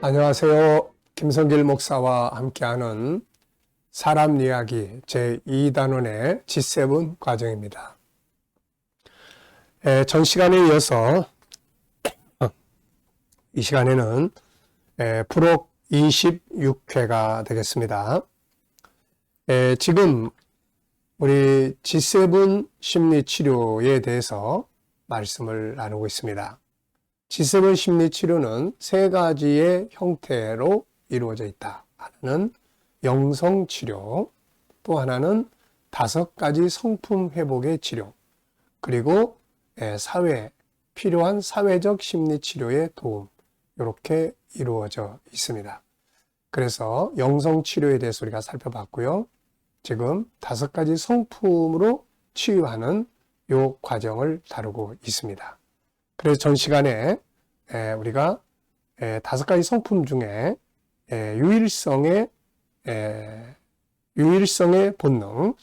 안녕하세요. 김성길 목사와 함께하는 사람 이야기 제2단원의 G7 과정입니다. 전 시간에 이어서 이 시간에는 프록 26회가 되겠습니다. 지금 우리 G7 심리치료에 대해서 말씀을 나누고 있습니다. G7 심리치료는 세 가지의 형태로 이루어져 있다. 하나는 영성치료, 또 하나는 5가지 성품 회복의 치료, 그리고 필요한 사회적 심리치료의 도움, 이렇게 이루어져 있습니다. 그래서 영성치료에 대해서 우리가 살펴봤고요. 지금 5가지 성품으로 치유하는 이 과정을 다루고 있습니다. 그래서 전 시간에 우리가 5가지 성품 중에 유일성의 본능,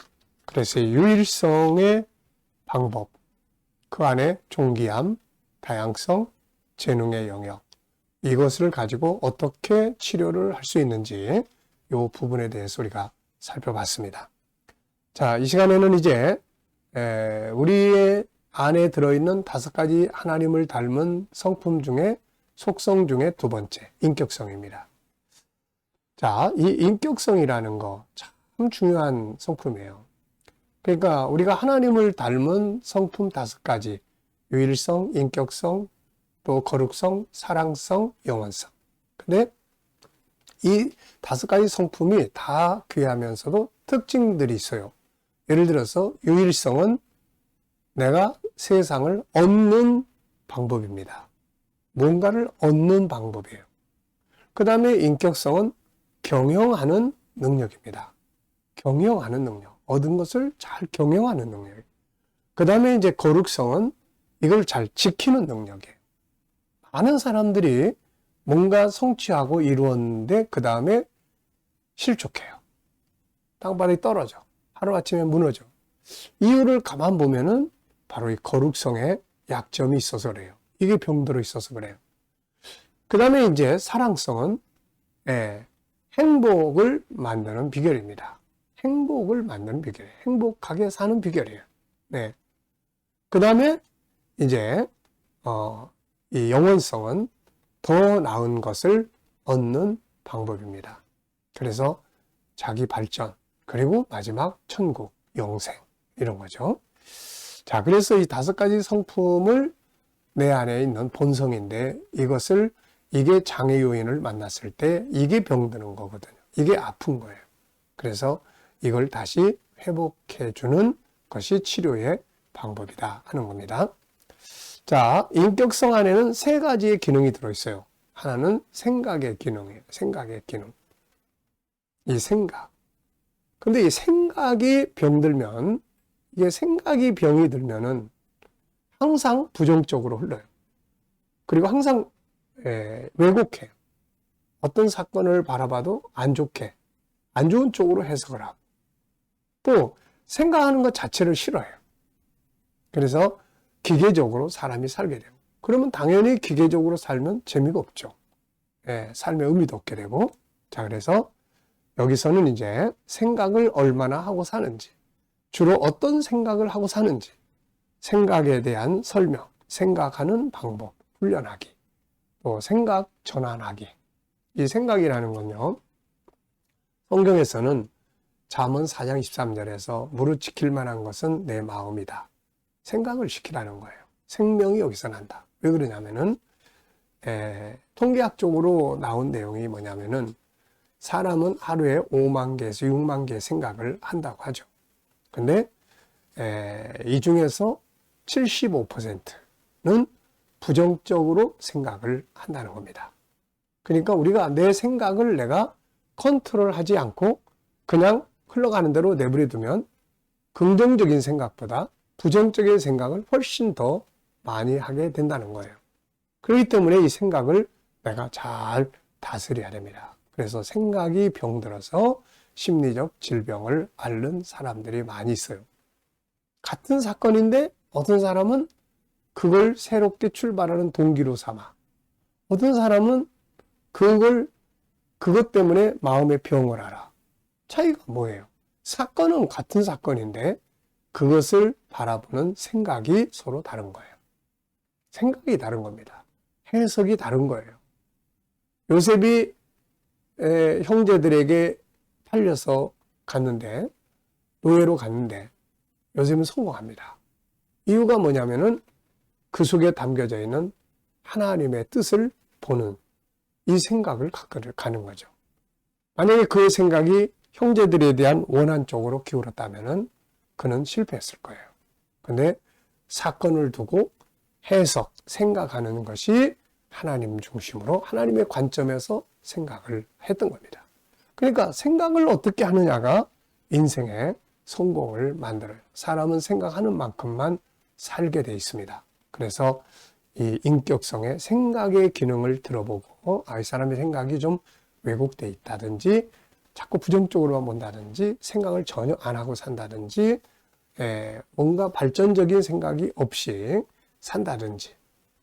그래서 유일성의 방법, 그 안에 존귀함, 다양성, 재능의 영역, 이것을 가지고 어떻게 치료를 할 수 있는지 이 부분에 대해서 우리가 살펴봤습니다. 자, 이 시간에는 이제 우리의 안에 들어있는 5가지 하나님을 닮은 성품 중에 속성 중에 2번째, 인격성입니다. 자, 이 인격성이라는 거 참 중요한 성품이에요. 그러니까 우리가 하나님을 닮은 성품 5가지, 유일성, 인격성, 또 거룩성, 사랑성, 영원성. 근데 이 5가지 성품이 다 귀하면서도 특징들이 있어요. 예를 들어서 유일성은 내가 세상을 얻는 방법입니다. 뭔가를 얻는 방법이에요. 그 다음에 인격성은 경영하는 능력입니다. 경영하는 능력. 얻은 것을 잘 경영하는 능력이에요. 그 다음에 이제 거룩성은 이걸 잘 지키는 능력이에요. 많은 사람들이 뭔가 성취하고 이루었는데 그 다음에 실족해요. 땅바닥이 떨어져. 하루아침에 무너져. 이유를 가만 보면은 바로 이 거룩성에 약점이 있어서 그래요. 이게 병들어 있어서 그래요. 그 다음에 이제 사랑성은 행복을 만드는 비결입니다. 행복을 만드는 비결이에요. 행복하게 사는 비결이에요. 네. 그 다음에 이제 이 영원성은 더 나은 것을 얻는 방법입니다. 그래서 자기 발전, 그리고 마지막 천국, 영생, 이런 거죠. 자, 그래서 이 5가지 성품을 내 안에 있는 본성인데 이게 장애 요인을 만났을 때 이게 병드는 거거든요. 이게 아픈 거예요. 그래서 이걸 다시 회복해 주는 것이 치료의 방법이다 하는 겁니다. 자, 인격성 안에는 3가지의 기능이 들어있어요. 하나는 생각의 기능이에요. 생각의 기능. 이 생각. 근데 이 생각이 병들면, 이게 생각이 병이 들면은 항상 부정적으로 흘러요. 그리고 항상 왜곡해요. 어떤 사건을 바라봐도 안 좋게, 안 좋은 쪽으로 해석을 하고, 또 생각하는 것 자체를 싫어해요. 그래서 기계적으로 사람이 살게 되고, 그러면 당연히 기계적으로 살면 재미가 없죠. 삶의 의미도 없게 되고. 자, 그래서 여기서는 이제 생각을 얼마나 하고 사는지, 주로 어떤 생각을 하고 사는지, 생각에 대한 설명, 생각하는 방법, 훈련하기, 또 생각 전환하기. 이 생각이라는 건요, 성경에서는 잠언 4장 13절에서 무릇 지킬 만한 것은 내 마음이다. 생각을 시키라는 거예요. 생명이 여기서 난다. 왜 그러냐면은 통계학적으로 나온 내용이 뭐냐면은 사람은 하루에 5만 개에서 6만 개의 생각을 한다고 하죠. 근데 이 중에서 75%는 부정적으로 생각을 한다는 겁니다. 그러니까 우리가 내 생각을 내가 컨트롤하지 않고 그냥 흘러가는 대로 내버려 두면 긍정적인 생각보다 부정적인 생각을 훨씬 더 많이 하게 된다는 거예요. 그렇기 때문에 이 생각을 내가 잘 다스려야 됩니다. 그래서 생각이 병들어서 심리적 질병을 앓는 사람들이 많이 있어요. 같은 사건인데 어떤 사람은 그걸 새롭게 출발하는 동기로 삼아, 어떤 사람은 그것 때문에 마음의 병을 알아. 차이가 뭐예요? 사건은 같은 사건인데 그것을 바라보는 생각이 서로 다른 거예요. 생각이 다른 겁니다. 해석이 다른 거예요. 요셉이 형제들에게 팔려서 갔는데, 노예로 갔는데 요셉은 성공합니다. 이유가 뭐냐면은 그 속에 담겨져 있는 하나님의 뜻을 보는 이 생각을 가는 거죠. 만약에 그 생각이 형제들에 대한 원한 쪽으로 기울었다면은 그는 실패했을 거예요. 근데 사건을 두고 해석, 생각하는 것이 하나님 중심으로 하나님의 관점에서 생각을 했던 겁니다. 그러니까 생각을 어떻게 하느냐가 인생의 성공을 만들어요. 사람은 생각하는 만큼만 살게 돼 있습니다. 그래서 이 인격성의 생각의 기능을 들어보고 이 사람의 생각이 좀 왜곡돼 있다든지 자꾸 부정적으로만 본다든지 생각을 전혀 안 하고 산다든지 뭔가 발전적인 생각이 없이 산다든지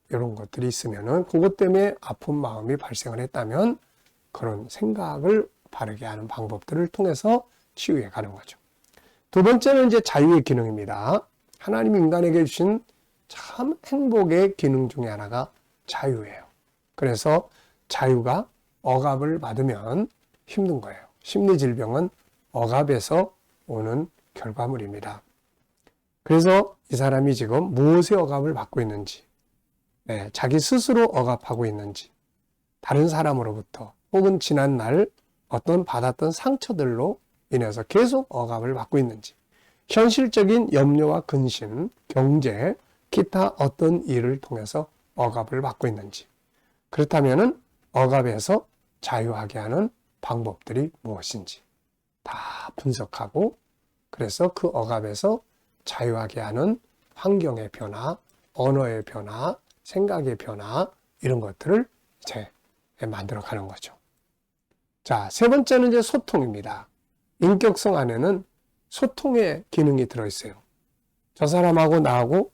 이런 것들이 있으면은 그것 때문에 아픈 마음이 발생을 했다면 그런 생각을 바르게 하는 방법들을 통해서 치유해 가는 거죠. 두 번째는 이제 자유의 기능입니다. 하나님이 인간에게 주신 참 행복의 기능 중에 하나가 자유예요. 그래서 자유가 억압을 받으면 힘든 거예요. 심리질병은 억압에서 오는 결과물입니다. 그래서 이 사람이 지금 무엇에 억압을 받고 있는지, 자기 스스로 억압하고 있는지, 다른 사람으로부터 혹은 지난날 어떤 받았던 상처들로 인해서 계속 억압을 받고 있는지, 현실적인 염려와 근심, 경제, 기타 어떤 일을 통해서 억압을 받고 있는지, 그렇다면은 억압에서 자유하게 하는 방법들이 무엇인지 다 분석하고 그래서 그 억압에서 자유하게 하는 환경의 변화, 언어의 변화, 생각의 변화 이런 것들을 이제 만들어 가는 거죠. 자, 세 번째는 이제 소통입니다. 인격성 안에는 소통의 기능이 들어있어요. 저 사람하고 나하고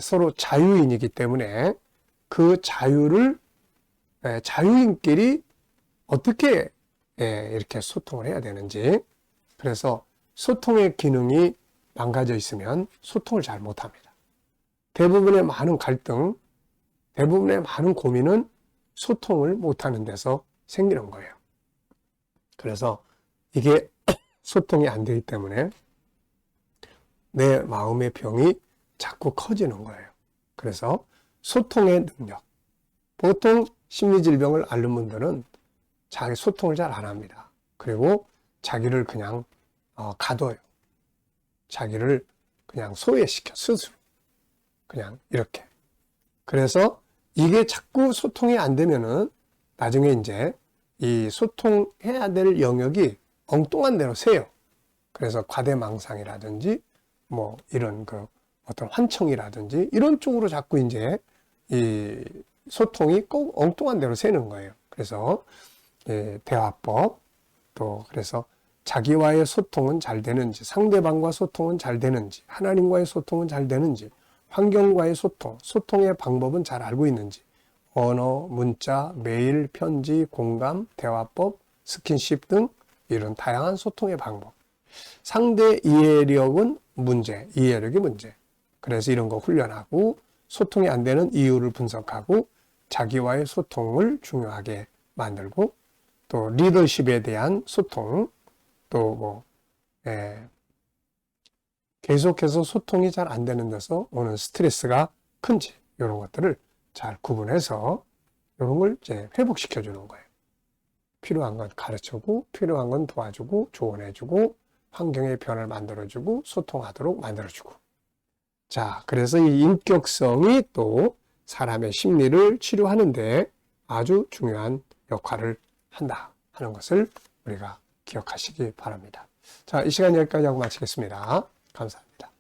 서로 자유인이기 때문에 그 자유를 자유인끼리 어떻게 이렇게 소통을 해야 되는지, 그래서 소통의 기능이 망가져 있으면 소통을 잘 못합니다. 대부분의 많은 갈등, 대부분의 많은 고민은 소통을 못하는 데서 생기는 거예요. 그래서 이게 소통이 안 되기 때문에 내 마음의 병이 자꾸 커지는 거예요. 그래서 소통의 능력, 보통 심리질병을 앓는 분들은 자기 소통을 잘 안 합니다. 그리고 자기를 그냥 가둬요. 자기를 그냥 소외시켜, 스스로. 그냥 이렇게. 그래서 이게 자꾸 소통이 안 되면은 나중에 이제 이 소통해야 될 영역이 엉뚱한 데로 새요. 그래서 과대망상이라든지 뭐 이런 그 어떤 환청이라든지 이런 쪽으로 자꾸 이제 이 소통이 꼭 엉뚱한 데로 새는 거예요. 그래서 대화법, 또 그래서 자기와의 소통은 잘 되는지, 상대방과 소통은 잘 되는지, 하나님과의 소통은 잘 되는지, 환경과의 소통, 소통의 방법은 잘 알고 있는지, 언어, 문자, 메일, 편지, 공감, 대화법, 스킨십 등 이런 다양한 소통의 방법. 상대 이해력은 문제, 이해력이 문제. 그래서 이런 거 훈련하고 소통이 안 되는 이유를 분석하고 자기와의 소통을 중요하게 만들고 또 리더십에 대한 소통, 또 계속해서 소통이 잘 안 되는 데서 오는 스트레스가 큰지 이런 것들을 잘 구분해서 이런 걸 이제 회복시켜 주는 거예요. 필요한 건 가르쳐주고 필요한 건 도와주고 조언해주고 환경의 변화를 만들어주고 소통하도록 만들어주고. 자, 그래서 이 인격성이 또 사람의 심리를 치료하는데 아주 중요한 역할을 한다 하는 것을 우리가 기억하시기 바랍니다. 자, 이 시간 여기까지 하고 마치겠습니다. 감사합니다.